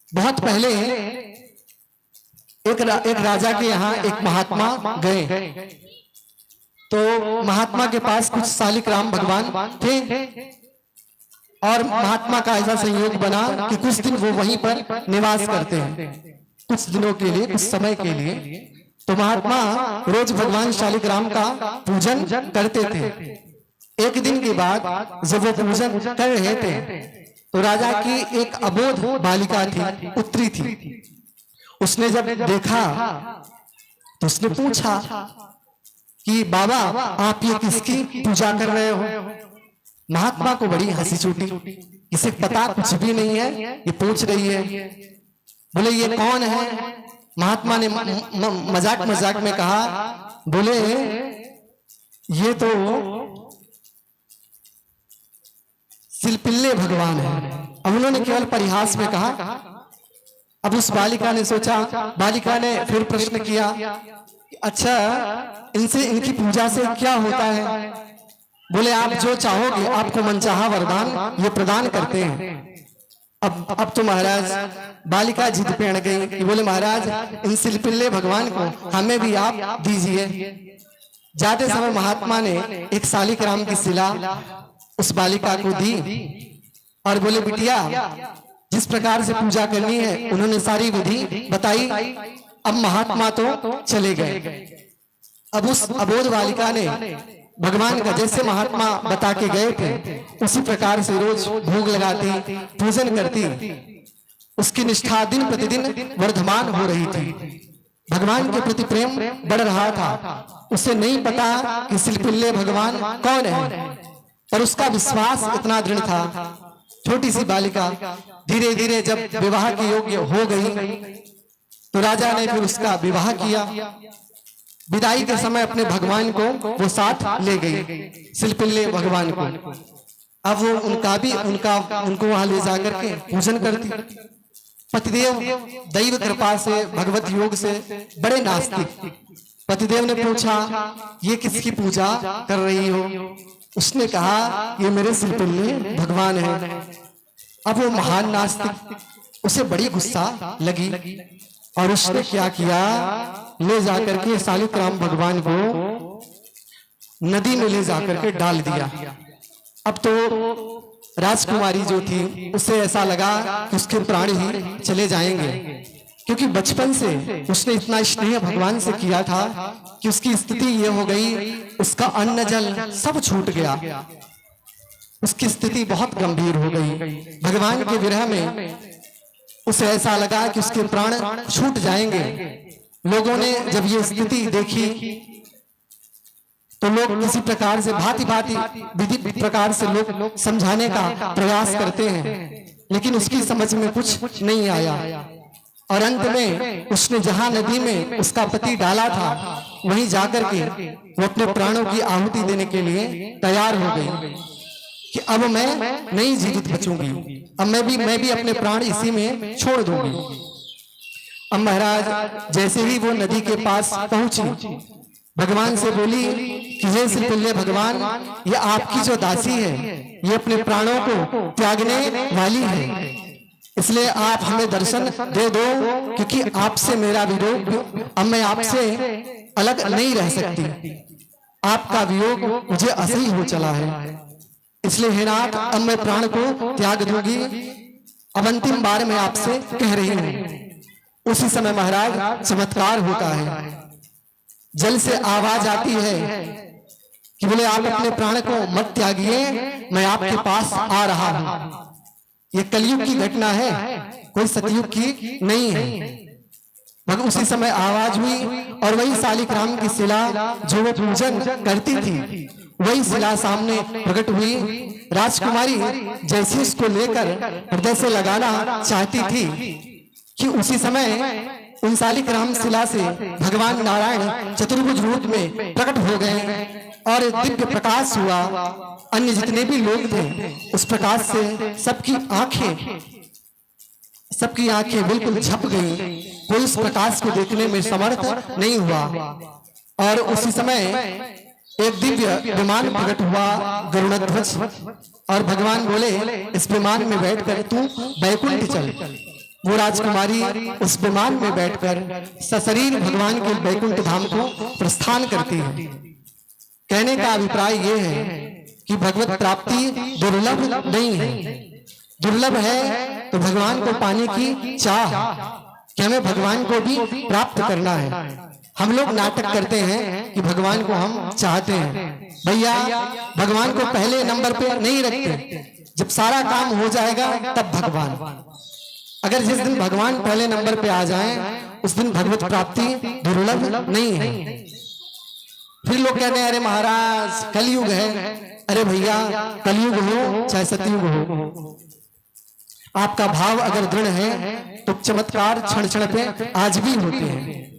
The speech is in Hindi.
बहुत पहले एक राजा के यहाँ एक महात्मा गए। तो महात्मा के पास कुछ शालिग्राम भगवान थे और महात्मा का ऐसा संयोग बना कि कुछ दिन वो वहीं पर निवास करते हैं, कुछ दिनों के लिए, कुछ समय के लिए। तो महात्मा रोज भगवान शालिग्राम का पूजन करते थे। एक दिन के बाद जब वो पूजन कर रहे थे तो राजा की एक अबोध बालिका थी, पुत्री थी। उसने जब देखा तो उसने पूछा कि बाबा आप ये किसकी पूजा कर रहे हो? महात्मा को बड़ी हंसी छूटी, इसे पता कुछ भी नहीं है, ये पूछ रही है। बोले ये कौन है? महात्मा ने मजाक मजाक में कहा, बोले ये तो सिलपिल्ले भगवान है। अब उन्होंने केवल परिहास में कहा। अब उस बालिका ने सोचा, बालिका ने फिर प्रश्न किया, अच्छा इनसे, इनकी पूजा से क्या होता है? बोले आप जो चाहोगे, आपको मनचाहा वरदान ये प्रदान करते हैं। अब तो महाराज बालिका जिद पे अड़ गई कि बोले महाराज इन सिलपिल्ले भगवान को हमें भी आप दीजिए। जाते समय महात्मा ने एक शालिग्राम की शिला उस बालिका को दी और बोले बिटिया जिस प्रकार से पूजा करनी है उन्होंने सारी विधि बताई। अब महात्मा तो चले गए। अब उस अबोध बालिका ने भगवान का जैसे महात्मा बता के गए थे उसी प्रकार से रोज भोग लगाती, पूजन करती। उसकी निष्ठा दिन प्रतिदिन वर्धमान हो रही थी। भगवान के प्रति प्रेम बढ़ रहा था। उसे नहीं पता कि सिलपिल्ले भगवान कौन है, पर उसका विश्वास इतना दृढ़ था। छोटी सी बालिका धीरे धीरे जब विवाह के योग्य हो गई तो राजा ने फिर उसका विवाह किया। विदाई के समय अपने भगवान को वो साथ ले गई, सिलपिल्ले भगवान को। अब वो उनको वहां ले जाकर के पूजन करती। पतिदेव दैव कृपा से, भगवत योग से बड़े नास्तिक। पतिदेव ने पूछा ये किसकी पूजा कर रही हो? उसने कहा ये मेरे सिलपिल्ले भगवान है। अब वो महान नास्तिक, उसे बड़ी गुस्सा लगी और उसने क्या किया, ले जाकर के शालिग्राम भगवान को नदी में ले जाकर के डाल दिया। अब तो राजकुमारी जो थी उसे ऐसा लगा कि उसके प्राण ही चले जाएंगे, क्योंकि बचपन से उसने इतना स्नेह भगवान से किया था कि उसकी स्थिति ये हो गई, उसका अन्न जल सब छूट गया। उसकी स्थिति बहुत गंभीर हो गई। भगवान के विरह में उसे ऐसा लगा कि उसके प्राण छूट जाएंगे। लोगों ने जब ये स्थिति देखी तो लोग किसी प्रकार से भांति भांति विधि प्रकार से लोग समझाने का प्रयास करते हैं, लेकिन उसकी समझ में कुछ नहीं आया। और अंत में उसने जहां नदी में उसका पति डाला था वहीं जाकर के वो अपने प्राणों की आहुति देने के लिए तैयार हो गई कि अब मैं नहीं जीवित बचूंगी, अब मैं भी अपने प्राण इसी में छोड़ दूंगी। अब महाराज जैसे ही वो नदी के पास पहुंची, भगवान से बोली कि हे सिलपिल्ले भगवान, ये आपकी जो दासी है ये अपने प्राणों को त्यागने वाली है, इसलिए आप हमें दर्शन दे दो, क्योंकि आपसे मेरा वियोग, अब मैं आपसे अलग नहीं रह सकती। आपका वियोग मुझे असह्य हो चला है, इसलिए हे नाथ अब मैं प्राण को त्याग दूंगी। अब अंतिम बार मैं आपसे कह रही हूं। उसी समय महाराज चमत्कार होता है। जल से आवाज आती है कि बोले आप अपने प्राण को मत त्यागिए, मैं आपके पास आ रहा हूं। ये कलयुग की घटना है, कोई सतयुग की नहीं है। मगर उसी समय आवाज हुई और वही शालिग्राम की शिला जो वो पूजन करती थी वही शिला सामने प्रकट हुई। राजकुमारी जैसे उसको लेकर हृदय से लगाना चाहती थी कि उसी समय उन शालिग्राम शिला से भगवान नारायण चतुर्भुज रूप में प्रकट हो गए और दिव्य प्रकाश हुआ। अन्य जितने भी लोग थे उस प्रकाश से सबकी आंखें बिल्कुल झप गईं। कोई उस प्रकाश को देखने में समर्थ नहीं हुआ। और उसी समय एक दिव्य विमान प्रकट हुआ, गरुड़ध्वज, और भगवान बोले इस विमान में बैठकर तू बैकुंठ चल। वो राजकुमारी उस विमान में बैठकर सशरीर भगवान के वैकुंठ धाम को प्रस्थान करती है। कहने का अभिप्राय ये है कि भगवत प्राप्ति दुर्लभ नहीं है, दुर्लभ है तो भगवान को पाने की चाह कि हमें भगवान को भी प्राप्त करना है। हम लोग नाटक करते हैं कि भगवान को हम चाहते हैं। भैया भगवान को पहले नंबर पे नहीं रखते, जब सारा काम हो जाएगा तब भगवान। अगर जिस दिन भगवान पहले नंबर पे आ जाएं, उस दिन भगवत प्राप्ति दुर्लभ नहीं है। फिर लोग कहते हैं अरे महाराज कलयुग है। अरे भैया कलयुग हो चाहे सतयुग हो, आपका भाव अगर दृढ़ है तो चमत्कार क्षण क्षण पे आज भी होते हैं।